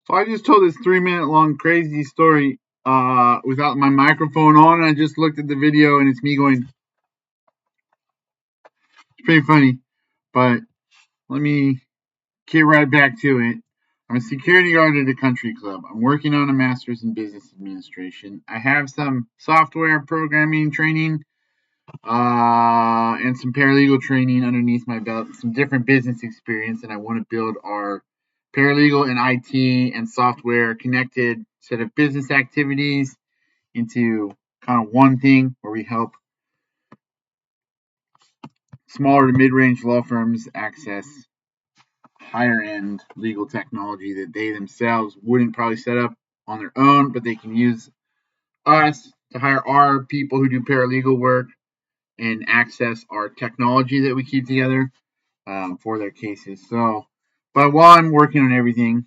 So I just told this 3 minute long crazy story without my microphone on, and I just looked at the video and it's me going. It's pretty funny, but let me get right back to it. I'm a security guard at a country club. I'm working on a master's in business administration. I have some software programming training and some paralegal training underneath my belt, some different business experience, and I want to build our paralegal and IT and software connected set of business activities into kind of one thing where we help smaller to mid-range law firms access higher end legal technology that they themselves wouldn't probably set up on their own, but they can use us to hire our people who do paralegal work and access our technology that we keep together for their cases. So, but while I'm working on everything,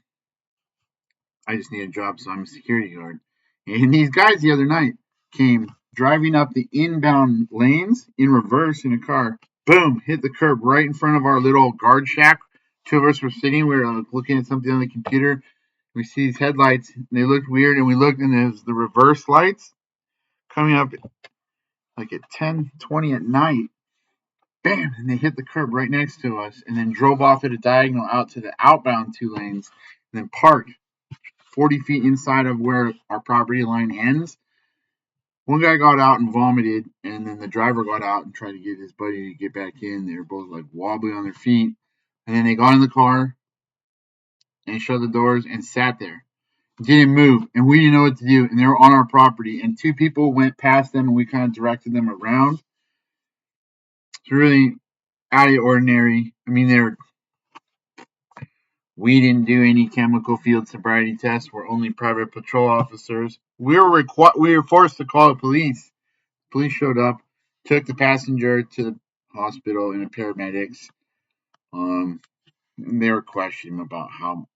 I just need a job, so I'm a security guard. And these guys the other night came driving up the inbound lanes in reverse in a car. Boom! Hit the curb right in front of our little guard shack. Two of us were sitting. We were looking at something on the computer. We see these headlights, and they looked weird. And we looked, and there's the reverse lights coming up like at 10:20 at night. Bam! And they hit the curb right next to us, and then drove off at a diagonal out to the outbound two lanes, and then parked 40 feet inside of where our property line ends. One guy got out and vomited, and then the driver got out and tried to get his buddy to get back in. They were both like wobbly on their feet. And then they got in the car and shut the doors and sat there. Didn't move. And we didn't know what to do. And they were on our property. And two people went past them and we kind of directed them around. It's really out of the ordinary. I mean, we didn't do any chemical field sobriety tests. We're only private patrol officers. We were forced to call the police. Police showed up, took the passenger to the hospital and the paramedics. They were questioning him about how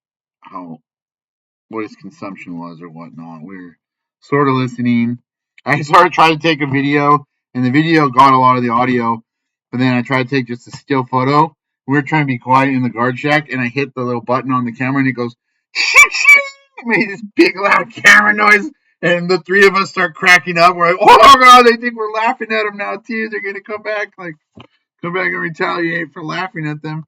what his consumption was or whatnot. We were sort of listening. I sort of tried to take a video, and the video got a lot of the audio, but then I tried to take just a still photo. We were trying to be quiet in the guard shack, and I hit the little button on the camera, and it goes, it made this big loud camera noise, and the three of us start cracking up. We're like, oh god, they think we're laughing at them now too. They're gonna come back and retaliate for laughing at them.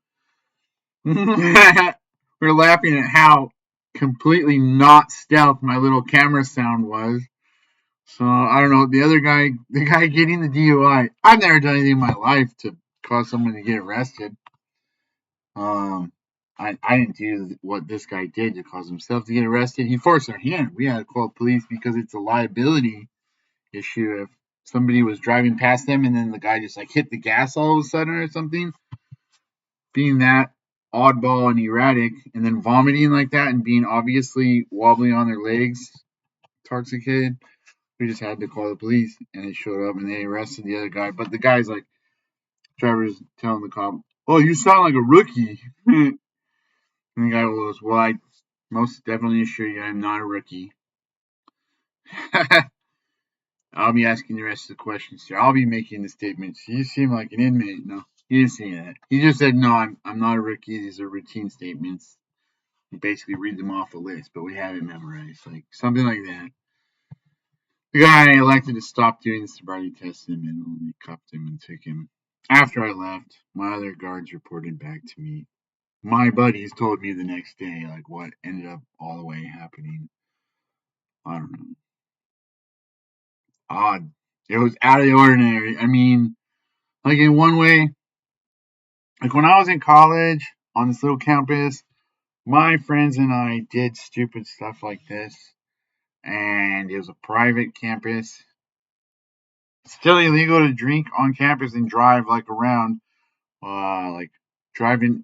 We're laughing at how completely not stealth my little camera sound was. So I don't know. The guy getting the DUI. I've never done anything in my life to cause someone to get arrested. Um, I didn't do what this guy did to cause himself to get arrested. He forced our hand. We had to call police because it's a liability issue if somebody was driving past them and then the guy just like hit the gas all of a sudden or something. Being that oddball and erratic and then vomiting like that and being obviously wobbly on their legs, intoxicated, we just had to call the police and they showed up and they arrested the other guy. But the guy's like, driver's telling the cop, oh, you sound like a rookie. And the guy goes, well, I most definitely assure you I'm not a rookie. I'll be asking the rest of the questions, sir. I'll be making the statements. You seem like an inmate. No, he didn't say that. He just said, no, I'm not a rookie. These are routine statements. He basically read them off a list, but we have it memorized. Like something like that. The guy elected to stop doing the sobriety test and only cuffed him and took him. After I left, my other guards reported back to me. My buddies told me the next day, like what ended up all the way happening. I don't know. Odd. It was out of the ordinary. I mean, like in one way, like when I was in college on this little campus, my friends and I did stupid stuff like this. And it was a private campus. It's still illegal to drink on campus and drive like around, like driving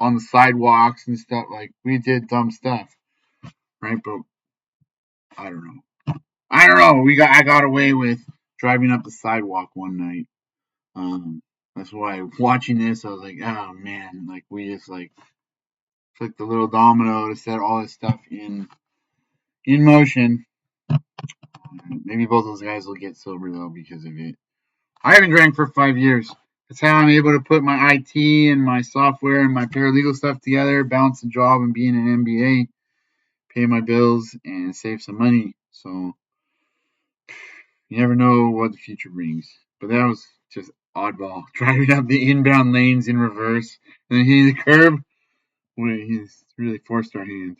on the sidewalks and stuff. Like we did dumb stuff, right? But I don't know. I got away with driving up the sidewalk one night. That's why watching this, I was like, oh man, like we just like clicked the little domino to set all this stuff in motion. Maybe both those guys will get sober though because of it. I haven't drank for 5 years. That's how I'm able to put my IT and my software and my paralegal stuff together, balance the job, and being an MBA. pay my bills and save some money. So you never know what the future brings. But that was just oddball. Driving up the inbound lanes in reverse and then hitting the curb. He's really forced our hand.